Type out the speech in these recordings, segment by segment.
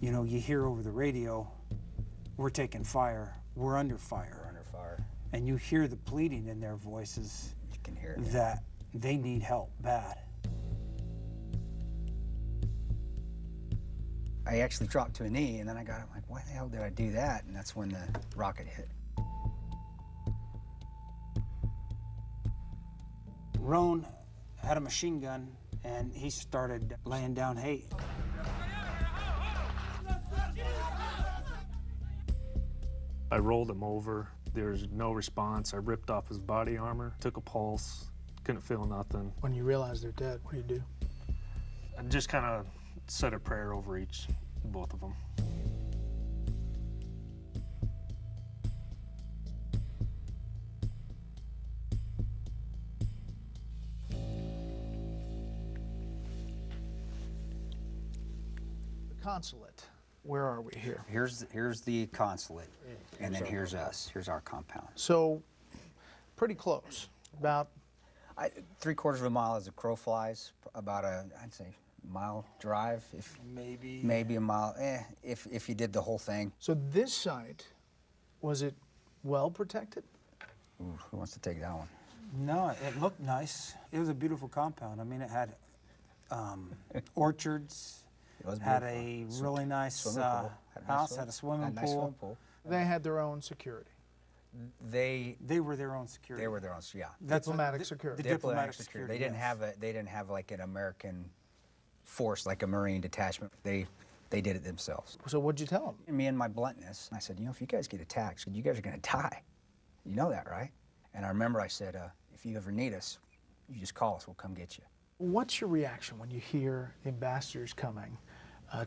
You know, you hear over the radio, we're taking fire, we're under fire. We're under fire. And you hear the pleading in their voices. You can hear it. That they need help bad. I actually dropped to a knee, and then I'm like, why the hell did I do that? And that's when the rocket hit. Roan had a machine gun, and he started laying down hay. I rolled him over. There's no response. I ripped off his body armor, took a pulse, couldn't feel nothing. When you realize they're dead, what do? I just kind of said a prayer over both of them. The consulate. Where are we here? Here's the consulate, and then here's us. Here's our compound. So, pretty close. About 3/4 of a mile as a crow flies. About I'd say, mile drive. If maybe a mile. If you did the whole thing. So this site, was it well protected? Ooh, who wants to take that one? No, it looked nice. It was a beautiful compound. I mean, it had orchards. Had a really nice house, had a swimming pool. They had their own security. They were their own security. They were their own, yeah. Diplomatic security. The diplomatic security. They didn't have like an American force, like a Marine detachment. They did it themselves. So what'd you tell them? And me and my bluntness, I said, you know, if you guys get attacked, you guys are gonna die. You know that, right? And I remember I said, if you ever need us, you just call us, we'll come get you. What's your reaction when you hear ambassadors coming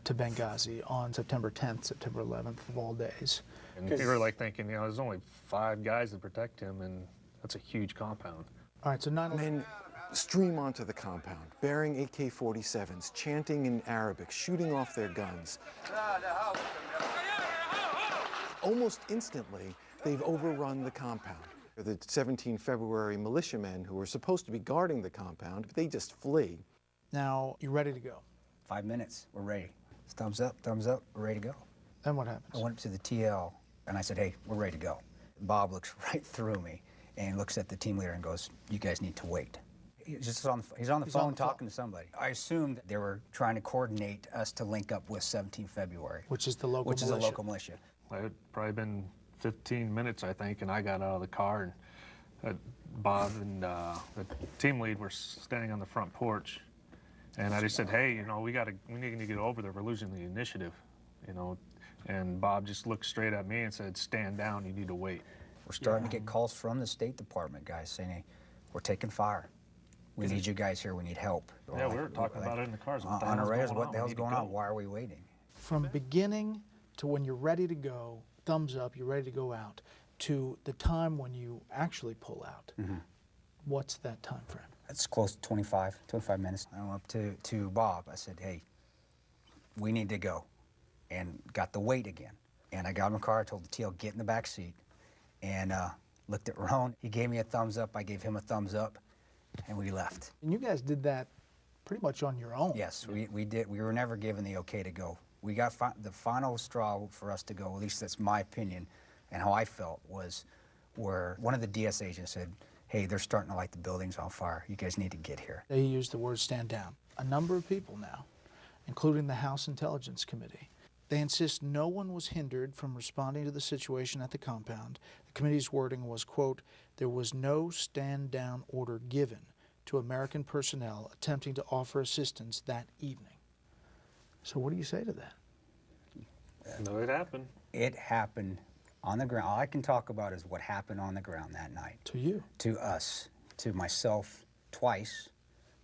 to Benghazi on September 10th, September 11th, of all days? And you were like thinking, you know, there's only 5 guys to protect him, and that's a huge compound. All right, so 9/11. Men stream onto the compound, bearing AK-47s, chanting in Arabic, shooting off their guns. Almost instantly, they've overrun the compound. The 17 February militiamen who were supposed to be guarding the compound, they just flee. Now, you're ready to go. 5 minutes, we're ready. Thumbs up, we're ready to go. Then what happens? I went up to the TL and I said, hey, we're ready to go. Bob looks right through me and looks at the team leader and goes, you guys need to wait. He's on the phone talking to somebody. I assumed they were trying to coordinate us to link up with 17 February. Which is the local militia. Which is the local militia. It had probably been 15 minutes, I think, and I got out of the car, and Bob and the team lead were standing on the front porch, and I just said, hey, you know, we need to get over there. We're losing the initiative, you know. And Bob just looked straight at me and said, stand down, you need to wait. We're starting to get calls from the State Department, guys, saying, hey, we're taking fire. We need you guys here, we need help. Yeah, we were talking about it in the cars. On our radars, what the hell's going on? Why are we waiting? From beginning to when you're ready to go, thumbs up, you're ready to go out, to the time when you actually pull out, what's that time frame? It's close to 25 minutes. I went up to Bob. I said, hey, we need to go. And got the weight again. And I got in my car, I told the TL, get in the back seat. And looked at Roan. He gave me a thumbs up, I gave him a thumbs up, and we left. And you guys did that pretty much on your own. Yes, we did. We were never given the okay to go. We got the final straw for us to go, at least that's my opinion, and how I felt, was where one of the DS agents said, hey, they're starting to light the buildings on fire. You guys need to get here. They used the word stand down. A number of people now, including the House Intelligence Committee, they insist no one was hindered from responding to the situation at the compound. The committee's wording was, quote, there was no stand-down order given to American personnel attempting to offer assistance that evening. So what do you say to that? No, it happened. It happened on the ground. All I can talk about is what happened on the ground that night. To you? To us. To myself twice,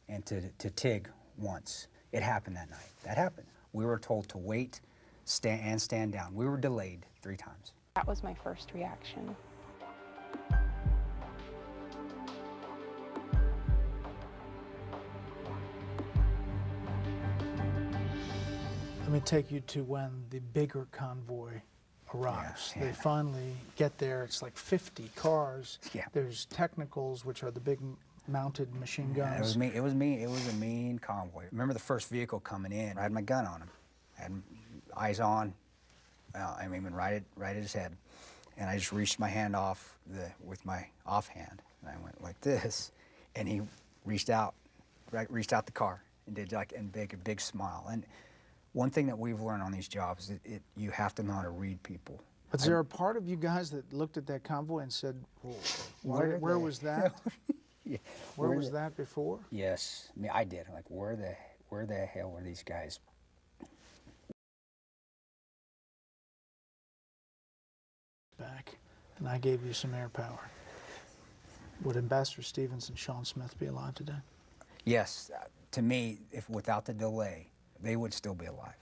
and to Tig once. It happened that night. That happened. We were told to wait, stand down. We were delayed 3 times. That was my first reaction. Let me take you to when the bigger convoy arrives. Yeah. They finally get there. It's like 50 cars. Yeah. There's technicals, which are the big mounted machine guns. Yeah, it was a mean convoy. Remember the first vehicle coming in, I had my gun on him. And eyes on, I mean, right at his head. And I just reached my hand off with my offhand, and I went like this, and he reached out the car and did like a big smile. And one thing that we've learned on these jobs is you have to know how to read people. But is there a part of you guys that looked at that convoy and said, well, where was that? Yeah. Where was that before? Yes, I mean, I did. Like, where the hell were these guys? Back, and I gave you some air power. Would Ambassador Stevens and Sean Smith be alive today? Yes, to me, if without the delay, they would still be alive.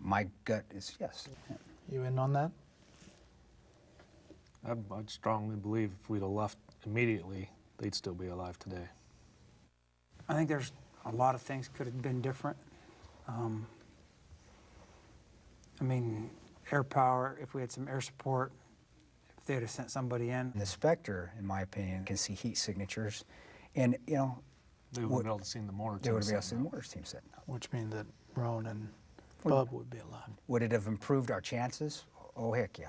My gut is yes. You in on that? I'd strongly believe if we'd have left immediately, they'd still be alive today. I think there's a lot of things could have been different. I mean, air power, if we had some air support, if they'd have sent somebody in. The Spectre, in my opinion, can see heat signatures, and you know, They would be able to see the mortar they team would be able to see setting the up. mortars team setting up. Which means that Roan and Bub would be alive. Would it have improved our chances? Oh heck yeah.